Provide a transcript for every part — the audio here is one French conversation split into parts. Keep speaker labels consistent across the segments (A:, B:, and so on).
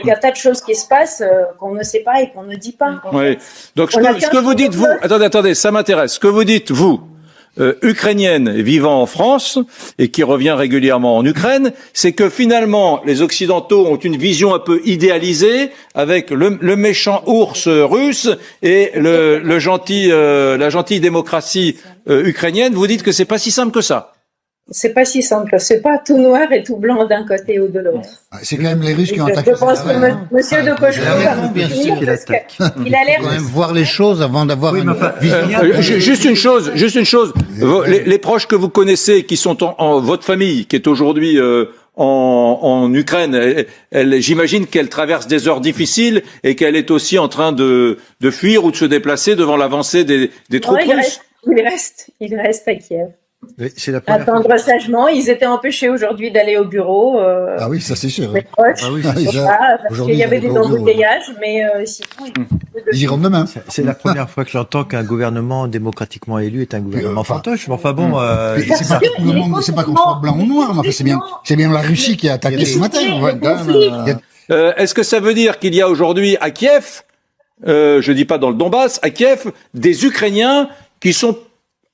A: Il y a tas de choses qui se passent qu'on ne sait pas et qu'on ne dit pas.
B: Oui. Donc, ce que vous dites, vous, attendez, ça m'intéresse. Ce que vous dites, vous, ukrainienne vivant en France et qui revient régulièrement en Ukraine, c'est que finalement, les Occidentaux ont une vision un peu idéalisée avec le méchant ours russe et la gentille démocratie ukrainienne. Vous dites que c'est pas si simple que ça.
A: C'est pas si simple. C'est pas tout noir et tout blanc d'un côté ou de l'autre.
C: C'est quand même les Russes qui ont attaqué.
A: Je pense que Monsieur de Cochereau il a l'air.
C: Quand même voir les choses avant d'avoir une vision.
B: Juste une chose. Les proches que vous connaissez, qui sont en votre famille, qui est aujourd'hui en Ukraine, j'imagine qu'elle traverse des heures difficiles et qu'elle est aussi en train de fuir ou de se déplacer devant l'avancée des troupes russes.
A: Il reste à Kiev.
D: Oui, c'est la première
A: Attendre sagement. Ils étaient empêchés aujourd'hui d'aller au bureau.
C: Ah oui, ça c'est sûr.
A: Les proches, parce qu'il y avait des embouteillages, mais sinon,
C: ils iront demain.
D: C'est la première fois que j'entends qu'un gouvernement démocratiquement élu est un gouvernement fantoche. Mais enfin bon,
C: c'est pas qu'on soit blanc ou noir, mais enfin, c'est bien la Russie qui a attaqué ce matin.
B: Est-ce que ça veut dire qu'il y a aujourd'hui à Kiev, je dis pas dans le Donbass, à Kiev, des Ukrainiens qui sont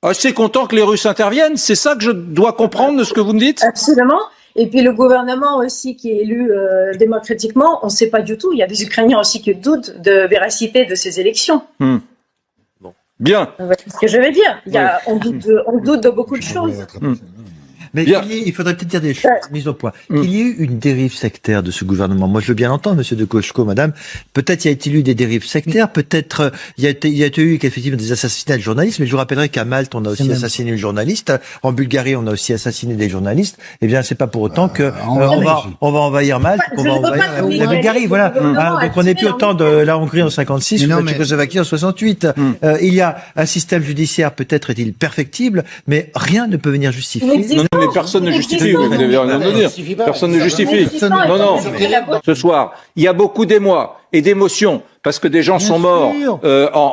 B: assez contents que les Russes interviennent? C'est ça que je dois comprendre de ce que vous me dites?
A: Absolument. Et puis le gouvernement aussi qui est élu démocratiquement, on ne sait pas du tout. Il y a des Ukrainiens aussi qui doutent de véracité de ces élections.
B: Bon. Bien.
A: C'est ce que je veux dire. On doute de beaucoup de choses.
D: Mais il faudrait peut-être dire des choses mises au point. Qu'il y ait eu une dérive sectaire de ce gouvernement. Moi, je veux bien l'entendre, monsieur de Cochereau, madame. Peut-être y a-t-il eu des dérives sectaires. Peut-être il y a eu effectivement des assassinats de journalistes. Mais je vous rappellerai qu'à Malte, on a aussi assassiné une journaliste. En Bulgarie, on a aussi assassiné des journalistes. Eh bien, c'est pas pour autant que on va envahir Malte, on va envahir la Bulgarie. Voilà. Donc on n'est plus au temps de la Hongrie en 56 ou de la Tchécoslovaquie en 68. Il y a un système judiciaire, peut-être est-il perfectible, mais rien ne peut venir justifier.
B: Mais personne ne justifie, vous avez rien à dire. Personne ne justifie. Non. Ce soir, il y a beaucoup d'émoi et d'émotions parce que des gens sont morts